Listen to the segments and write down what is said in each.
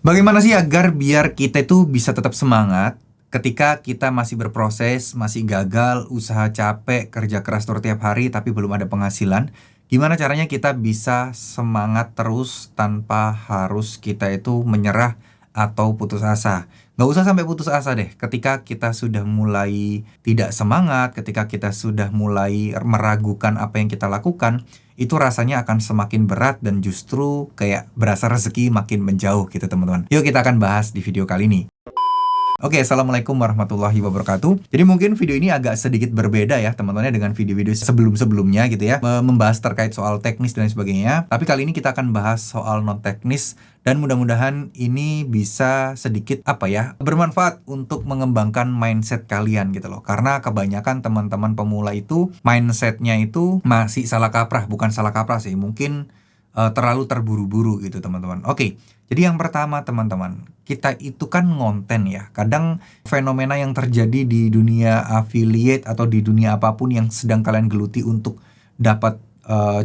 Bagaimana sih agar biar kita itu bisa tetap semangat ketika kita masih berproses, masih gagal, usaha capek, kerja keras tur tiap hari tapi belum ada penghasilan? Gimana caranya kita bisa semangat terus tanpa harus kita itu menyerah atau putus asa? Nggak usah sampai putus asa deh. Ketika kita sudah mulai tidak semangat, ketika kita sudah mulai meragukan apa yang kita lakukan, itu rasanya akan semakin berat dan justru kayak berasa rezeki makin menjauh gitu teman-teman. Yuk kita akan bahas di video kali ini. Oke, Assalamualaikum warahmatullahi wabarakatuh. Jadi mungkin video ini agak sedikit berbeda ya teman-teman dengan video-video sebelum-sebelumnya gitu ya, membahas terkait soal teknis dan sebagainya. Tapi kali ini kita akan bahas soal non teknis dan mudah-mudahan ini bisa sedikit bermanfaat untuk mengembangkan mindset kalian gitu loh. Karena kebanyakan teman-teman pemula itu mindsetnya itu masih salah kaprah, bukan salah kaprah sih, mungkin terlalu terburu-buru gitu teman-teman. Oke, jadi yang pertama teman-teman, kita itu kan ngonten ya. Kadang fenomena yang terjadi di dunia affiliate atau di dunia apapun yang sedang kalian geluti untuk dapat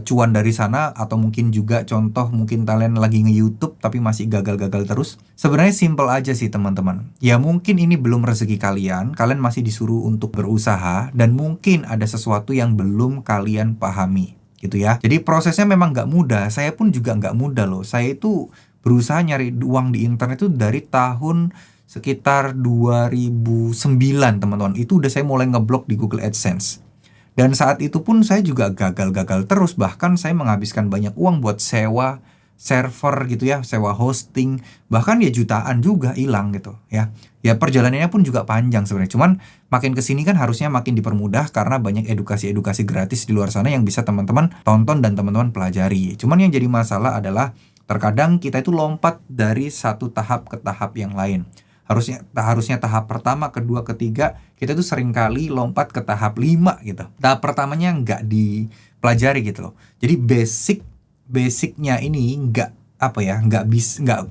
cuan dari sana, atau mungkin juga contoh mungkin kalian lagi nge-YouTube tapi masih gagal-gagal terus. Sebenarnya simple aja sih teman-teman. Ya mungkin ini belum rezeki kalian masih disuruh untuk berusaha dan mungkin ada sesuatu yang belum kalian pahami gitu ya. Jadi prosesnya memang nggak mudah. Saya pun juga nggak mudah loh. Saya itu berusaha nyari uang di internet itu dari tahun sekitar 2009 teman-teman. Itu udah saya mulai ngeblok di Google AdSense. Dan saat itu pun saya juga gagal-gagal terus. Bahkan saya menghabiskan banyak uang buat sewa server gitu ya, sewa hosting, bahkan ya jutaan juga hilang gitu ya. Ya perjalanannya pun juga panjang sebenarnya. Cuman makin kesini kan harusnya makin dipermudah karena banyak edukasi-edukasi gratis di luar sana yang bisa teman-teman tonton dan teman-teman pelajari. Cuman yang jadi masalah adalah terkadang kita itu lompat dari satu tahap ke tahap yang lain. Harusnya tahap pertama, kedua, ketiga, kita tuh seringkali lompat ke tahap 5 gitu. Tahap pertamanya nggak dipelajari gitu loh. Jadi basicnya ini nggak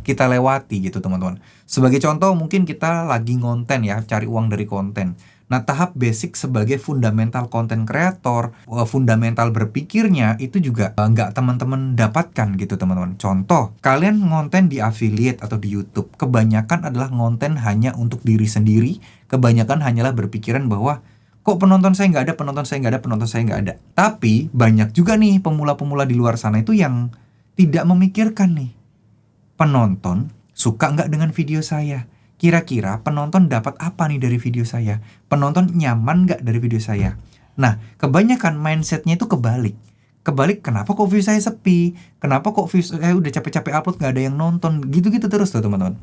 kita lewati gitu teman-teman. Sebagai contoh mungkin kita lagi ngonten ya, cari uang dari konten. Nah tahap basic sebagai fundamental content creator, fundamental berpikirnya itu juga nggak teman-teman dapatkan gitu teman-teman. Contoh, kalian ngonten di affiliate atau di YouTube, kebanyakan adalah ngonten hanya untuk diri sendiri. Kebanyakan hanyalah berpikiran bahwa kok penonton saya nggak ada, penonton saya nggak ada, penonton saya nggak ada. Tapi banyak juga nih pemula-pemula di luar sana itu yang tidak memikirkan nih, penonton suka nggak dengan video saya? Kira-kira penonton dapat apa nih dari video saya? Penonton nyaman nggak dari video saya? Nah, kebanyakan mindsetnya itu kebalik. Kenapa kok view saya sepi? Kenapa kok view saya udah capek-capek upload nggak ada yang nonton? Gitu-gitu terus tuh teman-teman.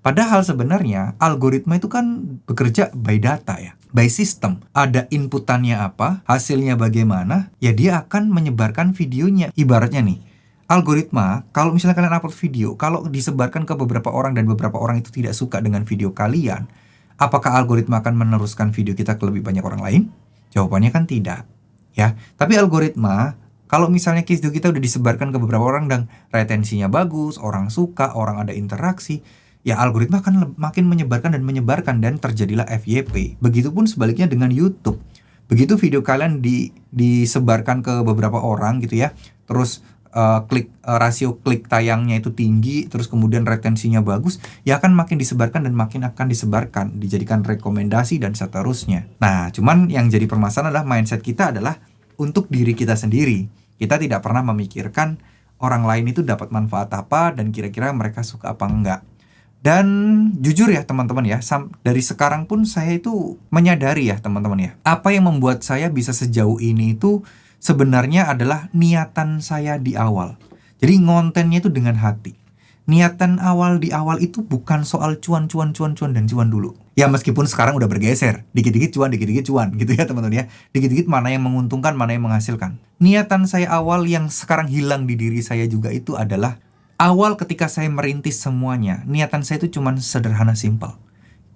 Padahal sebenarnya algoritma itu kan bekerja by data ya, by system. Ada inputannya apa, hasilnya bagaimana, ya dia akan menyebarkan videonya. Ibaratnya nih, algoritma, kalau misalnya kalian upload video, kalau disebarkan ke beberapa orang dan beberapa orang itu tidak suka dengan video kalian, apakah algoritma akan meneruskan video kita ke lebih banyak orang lain? Jawabannya kan tidak. Ya, tapi algoritma, kalau misalnya video kita udah disebarkan ke beberapa orang dan retensinya bagus, orang suka, orang ada interaksi, ya algoritma akan makin menyebarkan dan terjadilah FYP. Begitupun sebaliknya dengan YouTube. Begitu video kalian disebarkan ke beberapa orang gitu ya, terus rasio klik tayangnya itu tinggi, terus kemudian retensinya bagus, ya akan makin disebarkan dan makin akan disebarkan, dijadikan rekomendasi dan seterusnya. Nah, cuman yang jadi permasalahan adalah mindset kita adalah untuk diri kita sendiri. Kita tidak pernah memikirkan orang lain itu dapat manfaat apa dan kira-kira mereka suka apa enggak. Dan jujur ya teman-teman ya, dari sekarang pun saya itu menyadari ya teman-teman ya, apa yang membuat saya bisa sejauh ini itu sebenarnya adalah niatan saya di awal. Jadi ngontennya itu dengan hati. Niatan awal di awal itu bukan soal cuan dan cuan dulu. Ya meskipun sekarang udah bergeser, dikit-dikit cuan gitu ya teman-teman ya. Dikit-dikit mana yang menguntungkan, mana yang menghasilkan. Niatan saya awal yang sekarang hilang di diri saya juga itu adalah awal ketika saya merintis semuanya, niatan saya itu cuma sederhana simpel.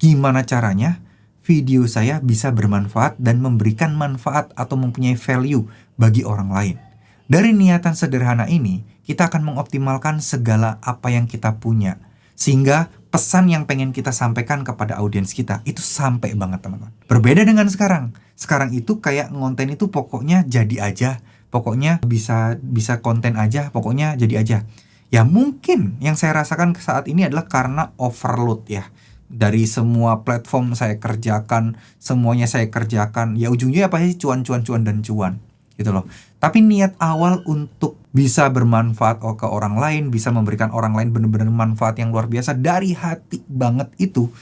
Gimana caranya video saya bisa bermanfaat dan memberikan manfaat atau mempunyai value bagi orang lain. Dari niatan sederhana ini, kita akan mengoptimalkan segala apa yang kita punya. Sehingga pesan yang pengen kita sampaikan kepada audiens kita itu sampai banget teman-teman. Berbeda dengan sekarang. Sekarang itu kayak ngonten itu pokoknya jadi aja. Pokoknya bisa konten aja, pokoknya jadi aja. Ya mungkin yang saya rasakan saat ini adalah karena overload ya. Dari semua platform saya kerjakan, semuanya saya kerjakan. Ya ujungnya apa sih? Cuan, cuan, cuan, dan cuan. Gitu loh. Tapi niat awal untuk bisa bermanfaat ke orang lain, bisa memberikan orang lain benar-benar manfaat yang luar biasa dari hati banget itu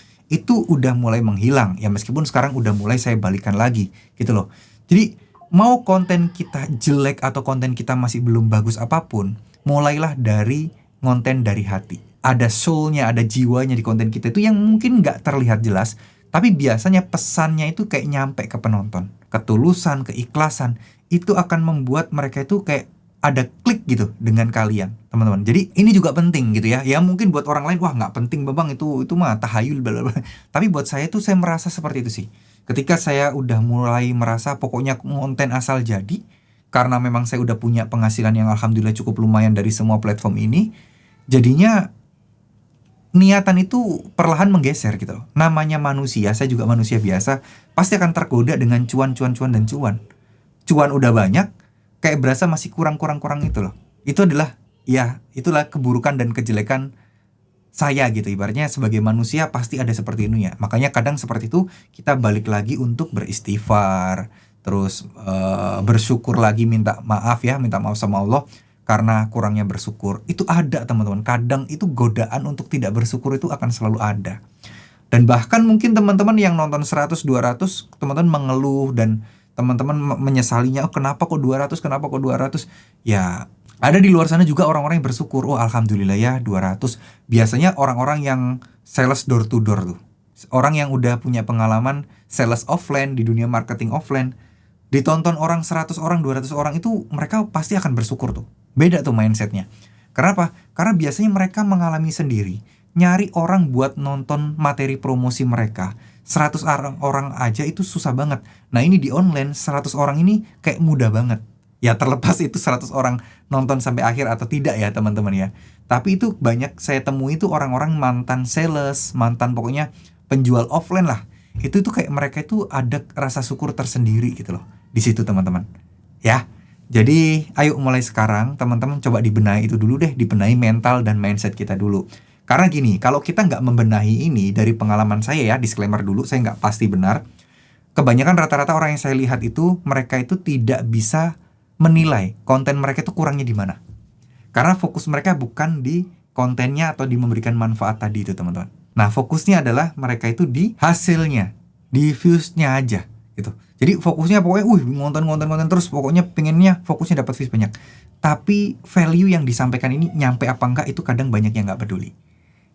udah mulai menghilang. Ya meskipun sekarang udah mulai saya balikan lagi gitu loh. Jadi mau konten kita jelek atau konten kita masih belum bagus apapun, mulailah dari konten dari hati. Ada soulnya, ada jiwanya di konten kita itu yang mungkin nggak terlihat jelas, tapi biasanya pesannya itu kayak nyampe ke penonton. Ketulusan, keikhlasan, itu akan membuat mereka itu kayak ada klik gitu dengan kalian, teman-teman. Jadi ini juga penting gitu ya. Ya mungkin buat orang lain, wah nggak penting Bang, itu mah tahayul, bla bla bla. Tapi buat saya tuh saya merasa seperti itu sih. Ketika saya udah mulai merasa pokoknya konten asal jadi, karena memang saya udah punya penghasilan yang alhamdulillah cukup lumayan dari semua platform ini, jadinya niatan itu perlahan menggeser gitu loh. Namanya manusia, saya juga manusia biasa, pasti akan tergoda dengan cuan, cuan, cuan, dan cuan. Cuan udah banyak, kayak berasa masih kurang itu loh. Itu adalah, ya itulah keburukan dan kejelekan saya gitu. Ibaratnya sebagai manusia pasti ada seperti ini ya. Makanya kadang seperti itu kita balik lagi untuk beristighfar, terus bersyukur lagi, minta maaf sama Allah karena kurangnya bersyukur. Itu ada teman-teman. Kadang itu godaan untuk tidak bersyukur itu akan selalu ada. Dan bahkan mungkin teman-teman yang nonton 100, 200, teman-teman mengeluh dan teman-teman menyesalinya, oh kenapa kok 200, kenapa kok 200? Ya, ada di luar sana juga orang-orang yang bersyukur, oh alhamdulillah ya 200. Biasanya orang-orang yang sales door to door tuh. Orang yang udah punya pengalaman sales offline di dunia marketing offline, ditonton orang 100 orang, 200 orang itu mereka pasti akan bersyukur tuh. Beda tuh mindsetnya. Kenapa? Karena biasanya mereka mengalami sendiri. Nyari orang buat nonton materi promosi mereka 100 orang aja itu susah banget. Nah ini di online 100 orang ini kayak mudah banget. Ya terlepas itu 100 orang nonton sampai akhir atau tidak ya teman-teman ya. Tapi itu banyak saya temui itu orang-orang mantan sales, mantan pokoknya penjual offline lah. Itu tuh kayak mereka itu ada rasa syukur tersendiri gitu loh. Di situ teman-teman. Ya. Jadi ayo mulai sekarang teman-teman coba dibenahi itu dulu deh. Dibenahi mental dan mindset kita dulu. Karena gini, kalau kita nggak membenahi ini, dari pengalaman saya ya, disclaimer dulu, saya nggak pasti benar. Kebanyakan rata-rata orang yang saya lihat itu, mereka itu tidak bisa menilai konten mereka itu kurangnya di mana. Karena fokus mereka bukan di kontennya atau di memberikan manfaat tadi itu teman-teman. Nah fokusnya adalah mereka itu di hasilnya, di views-nya aja gitu. Jadi fokusnya pokoknya, ngonten terus, pokoknya pengennya fokusnya dapat views banyak. Tapi value yang disampaikan ini nyampe apa enggak itu kadang banyak yang nggak peduli.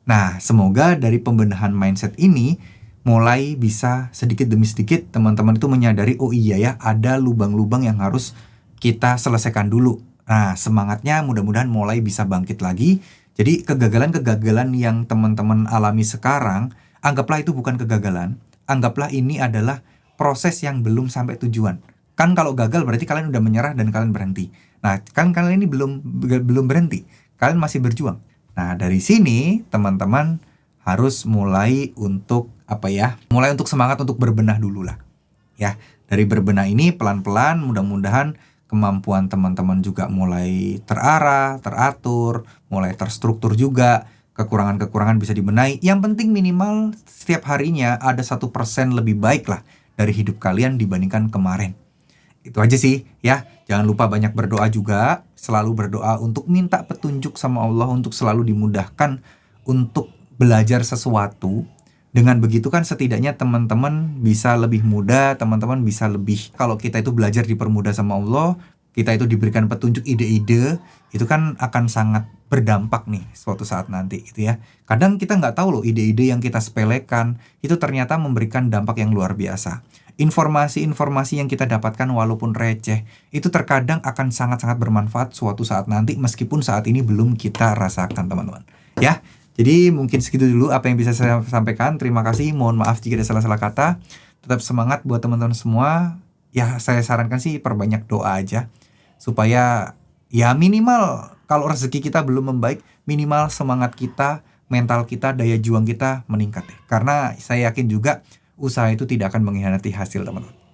Nah, semoga dari pembenahan mindset ini mulai bisa sedikit demi sedikit teman-teman itu menyadari, oh iya ya, ada lubang-lubang yang harus kita selesaikan dulu. Nah, semangatnya mudah-mudahan mulai bisa bangkit lagi. Jadi kegagalan-kegagalan yang teman-teman alami sekarang, anggaplah itu bukan kegagalan. Anggaplah ini adalah proses yang belum sampai tujuan. Kan kalau gagal berarti kalian udah menyerah dan kalian berhenti. Nah, kan kalian ini belum berhenti. Kalian masih berjuang. Nah, dari sini teman-teman harus mulai untuk mulai untuk semangat untuk berbenah dulu lah. Ya, dari berbenah ini pelan-pelan mudah-mudahan kemampuan teman-teman juga mulai terarah, teratur, mulai terstruktur juga. Kekurangan-kekurangan bisa dibenahi. Yang penting minimal setiap harinya ada 1% lebih baik lah dari hidup kalian dibandingkan kemarin. Itu aja sih ya. Jangan lupa banyak berdoa juga. Selalu berdoa untuk minta petunjuk sama Allah, untuk selalu dimudahkan untuk belajar sesuatu. Dengan begitu kan setidaknya teman-teman bisa lebih mudah, teman-teman bisa lebih, kalau kita itu belajar dipermudah sama Allah, kita itu diberikan petunjuk, ide-ide, itu kan akan sangat berdampak nih suatu saat nanti gitu ya. Kadang kita nggak tahu loh, ide-ide yang kita sepelekan itu ternyata memberikan dampak yang luar biasa. Informasi-informasi yang kita dapatkan walaupun receh, itu terkadang akan sangat-sangat bermanfaat suatu saat nanti, meskipun saat ini belum kita rasakan teman-teman. Ya, jadi mungkin segitu dulu apa yang bisa saya sampaikan. Terima kasih, mohon maaf jika ada salah-salah kata. Tetap semangat buat teman-teman semua. Ya, saya sarankan sih perbanyak doa aja. Supaya ya minimal kalau rezeki kita belum membaik, minimal semangat kita, mental kita, daya juang kita meningkat. Karena saya yakin juga usaha itu tidak akan mengkhianati hasil teman-teman.